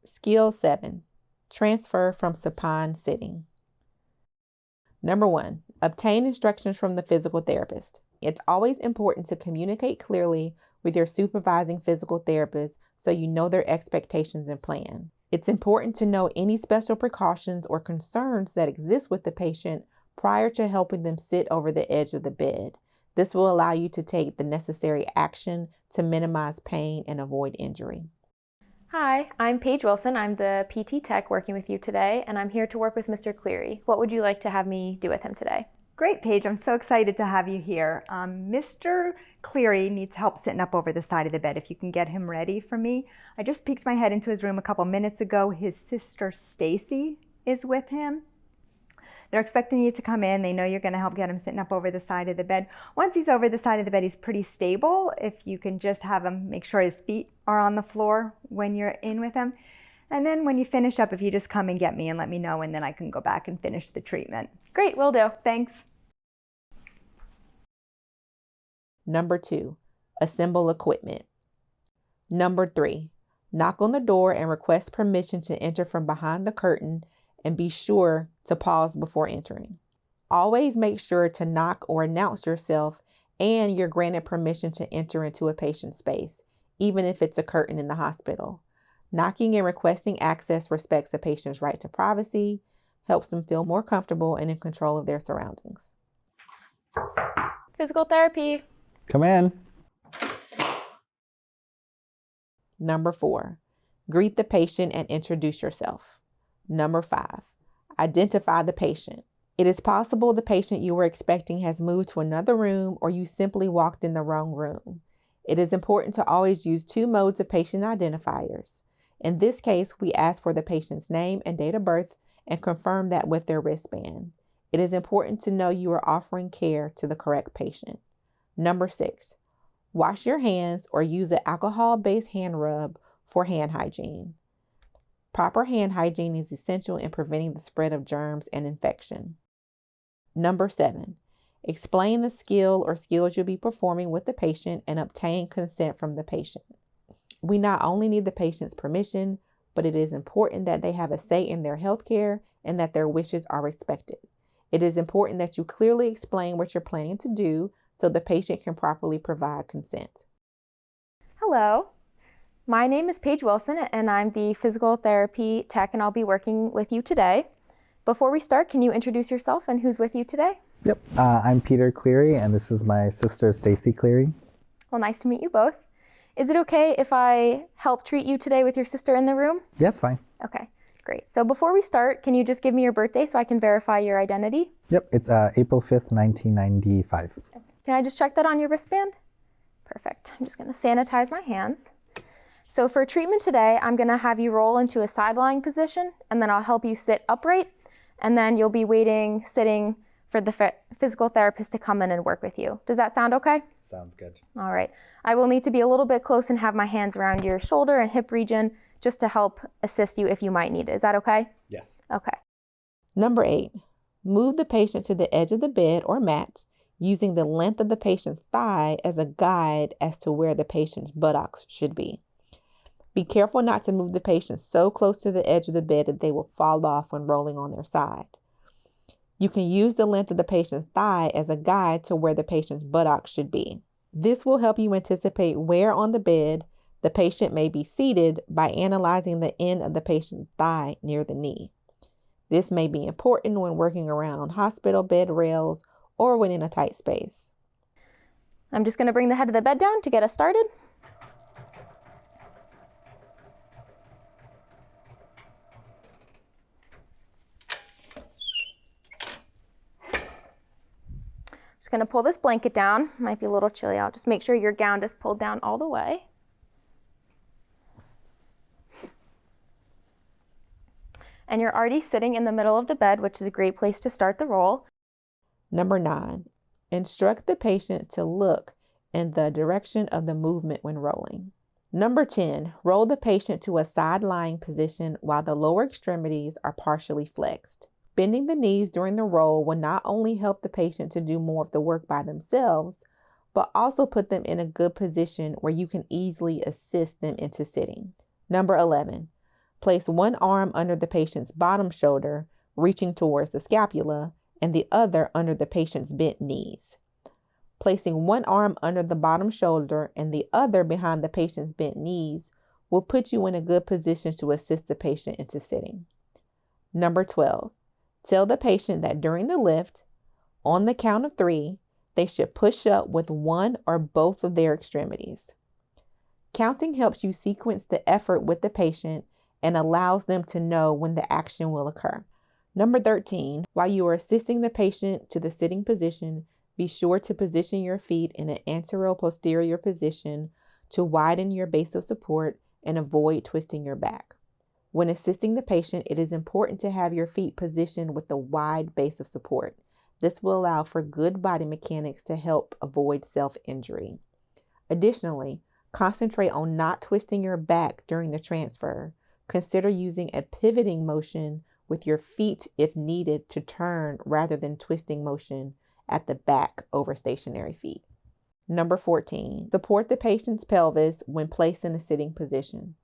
Skill 7. Transfer from supine sitting. Number 1. Obtain instructions from the physical therapist. It's always important to communicate clearly with your supervising physical therapist so you know their expectations and plan. It's important to know any special precautions or concerns that exist with the patient prior to helping them sit over the edge of the bed. This will allow you to take the necessary action to minimize pain and avoid injury. Hi, I'm Paige Wilson. I'm the PT Tech working with you today, and I'm here to work with Mr. Cleary. What would you like to have me do with him today? Great, Paige. I'm so excited to have you here. Mr. Cleary needs help sitting up over the side of the bed. If you can get him ready for me. I just peeked my head into his room a couple minutes ago. His sister Stacy is with him. They're expecting you to come in. They know you're going to help get him sitting up over the side of the bed. Once he's over the side of the bed, he's pretty stable. If you can just have him make sure his feet are on the floor when you're in with him. And then when you finish up, if you just come and get me and let me know, and then I can go back and finish the treatment. Great, will do. Thanks. Number 2. Assemble equipment. Number 3. Knock on the door and request permission to enter from behind the curtain, and be sure to pause before entering. Always make sure to knock or announce yourself and you're granted permission to enter into a patient's space, even if it's a curtain in the hospital. Knocking and requesting access respects the patient's right to privacy, helps them feel more comfortable and in control of their surroundings. Physical therapy. Come in. Number 4. Greet the patient and introduce yourself. Number 5. Identify the patient. It is possible the patient you were expecting has moved to another room or you simply walked in the wrong room. It is important to always use 2 modes of patient identifiers. In this case, we ask for the patient's name and date of birth and confirm that with their wristband. It is important to know you are offering care to the correct patient. Number 6. Wash your hands or use an alcohol-based hand rub for hand hygiene. Proper hand hygiene is essential in preventing the spread of germs and infection. Number 7. Explain the skill or skills you'll be performing with the patient and obtain consent from the patient. We not only need the patient's permission, but it is important that they have a say in their health care and that their wishes are respected. It is important that you clearly explain what you're planning to do so the patient can properly provide consent. Hello. My name is Paige Wilson, and I'm the physical therapy tech, and I'll be working with you today. Before we start, can you introduce yourself and who's with you today? Yep, I'm Peter Cleary, and this is my sister Stacy Cleary. Well, nice to meet you both. Is it okay if I help treat you today with your sister in the room? Yeah, it's fine. Okay, great. So before we start, can you just give me your birthday so I can verify your identity? Yep, it's April 5th, 1995. Okay. Can I just check that on your wristband? Perfect. I'm just going to sanitize my hands. So for treatment today, I'm going to have you roll into a side-lying position, and then I'll help you sit upright, and then you'll be sitting for the physical therapist to come in and work with you. Does that sound okay? Sounds good. All right. I will need to be a little bit close and have my hands around your shoulder and hip region just to help assist you if you might need it. Is that okay? Yes. Okay. Number 8. Move the patient to the edge of the bed or mat, using the length of the patient's thigh as a guide as to where the patient's buttocks should be. Be careful not to move the patient so close to the edge of the bed that they will fall off when rolling on their side. You can use the length of the patient's thigh as a guide to where the patient's buttocks should be. This will help you anticipate where on the bed the patient may be seated by analyzing the end of the patient's thigh near the knee. This may be important when working around hospital bed rails or when in a tight space. I'm just going to bring the head of the bed down to get us started. Just going to pull this blanket down. Might be a little chilly out. Just make sure your gown is pulled down all the way. And you're already sitting in the middle of the bed, which is a great place to start the roll. Number 9, instruct the patient to look in the direction of the movement when rolling. Number 10, roll the patient to a side-lying position while the lower extremities are partially flexed. Bending the knees during the roll will not only help the patient to do more of the work by themselves, but also put them in a good position where you can easily assist them into sitting. Number 11, Place one arm under the patient's bottom shoulder, reaching towards the scapula, and the other under the patient's bent knees. Placing one arm under the bottom shoulder and the other behind the patient's bent knees will put you in a good position to assist the patient into sitting. Number 12, tell the patient that during the lift, on the count of 3, they should push up with one or both of their extremities. Counting helps you sequence the effort with the patient and allows them to know when the action will occur. Number 13, while you are assisting the patient to the sitting position, be sure to position your feet in an anteroposterior position to widen your base of support and avoid twisting your back. When assisting the patient, it is important to have your feet positioned with a wide base of support. This will allow for good body mechanics to help avoid self-injury. Additionally, concentrate on not twisting your back during the transfer. Consider using a pivoting motion with your feet if needed to turn rather than twisting motion at the back over stationary feet. Number 14, support the patient's pelvis when placed in a sitting position.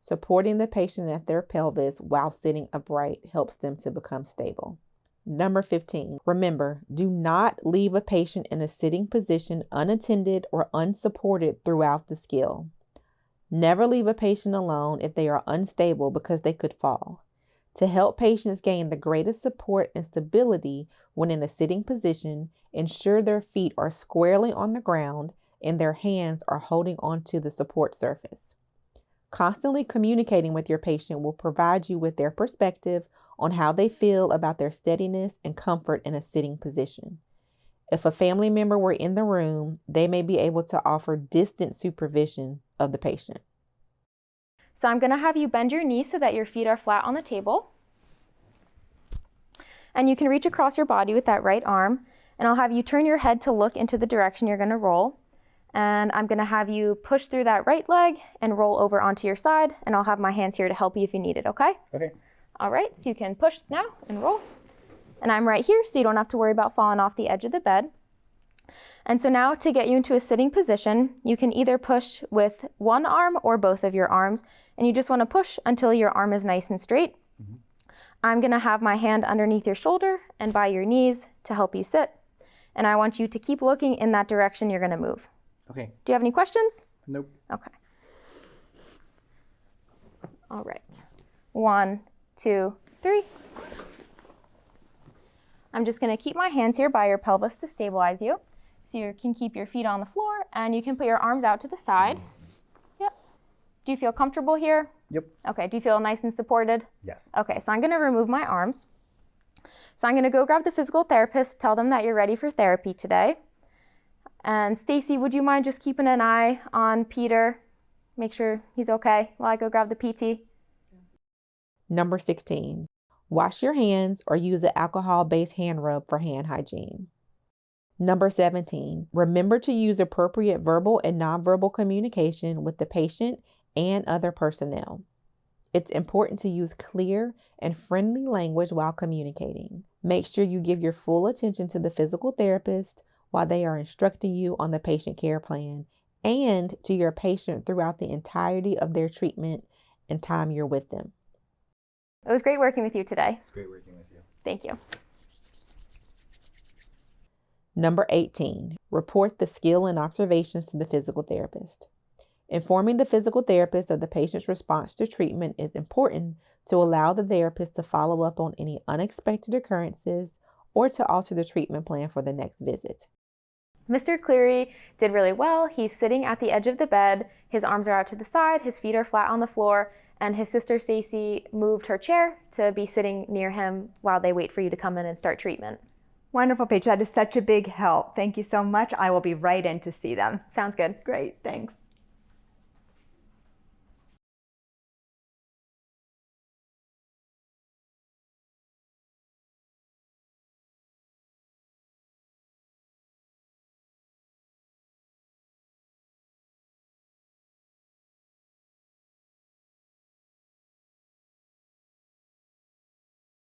Supporting the patient at their pelvis while sitting upright helps them to become stable. Number 15, remember, do not leave a patient in a sitting position unattended or unsupported throughout the skill. Never leave a patient alone if they are unstable because they could fall. To help patients gain the greatest support and stability when in a sitting position, ensure their feet are squarely on the ground and their hands are holding onto the support surface. Constantly communicating with your patient will provide you with their perspective on how they feel about their steadiness and comfort in a sitting position. If a family member were in the room, they may be able to offer distant supervision of the patient. So I'm going to have you bend your knees so that your feet are flat on the table. And you can reach across your body with that right arm. And I'll have you turn your head to look into the direction you're going to roll. And I'm going to have you push through that right leg and roll over onto your side. And I'll have my hands here to help you if you need it, okay? Okay. All right, so you can push now and roll. And I'm right here, so you don't have to worry about falling off the edge of the bed. And so now to get you into a sitting position, you can either push with one arm or both of your arms. And you just want to push until your arm is nice and straight. Mm-hmm. I'm going to have my hand underneath your shoulder and by your knees to help you sit. And I want you to keep looking in that direction you're going to move. Okay. Do you have any questions? Nope. Okay. All right. 1, 2, 3. I'm just going to keep my hands here by your pelvis to stabilize you. So you can keep your feet on the floor and you can put your arms out to the side. Yep. Do you feel comfortable here? Yep. Okay. Do you feel nice and supported? Yes. Okay. So I'm going to remove my arms. So I'm going to go grab the physical therapist, tell them that you're ready for therapy today. And Stacy, would you mind just keeping an eye on Peter? Make sure he's okay while I go grab the PT. Number 16, wash your hands or use an alcohol-based hand rub for hand hygiene. Number 17, remember to use appropriate verbal and nonverbal communication with the patient and other personnel. It's important to use clear and friendly language while communicating. Make sure you give your full attention to the physical therapist while they are instructing you on the patient care plan and to your patient throughout the entirety of their treatment and time you're with them. It was great working with you today. It's great working with you. Thank you. Number 18, report the skill and observations to the physical therapist. Informing the physical therapist of the patient's response to treatment is important to allow the therapist to follow up on any unexpected occurrences or to alter the treatment plan for the next visit. Mr. Cleary did really well. He's sitting at the edge of the bed. His arms are out to the side. His feet are flat on the floor. And his sister Stacy moved her chair to be sitting near him while they wait for you to come in and start treatment. Wonderful, Paige. That is such a big help. Thank you so much. I will be right in to see them. Sounds good. Great. Thanks.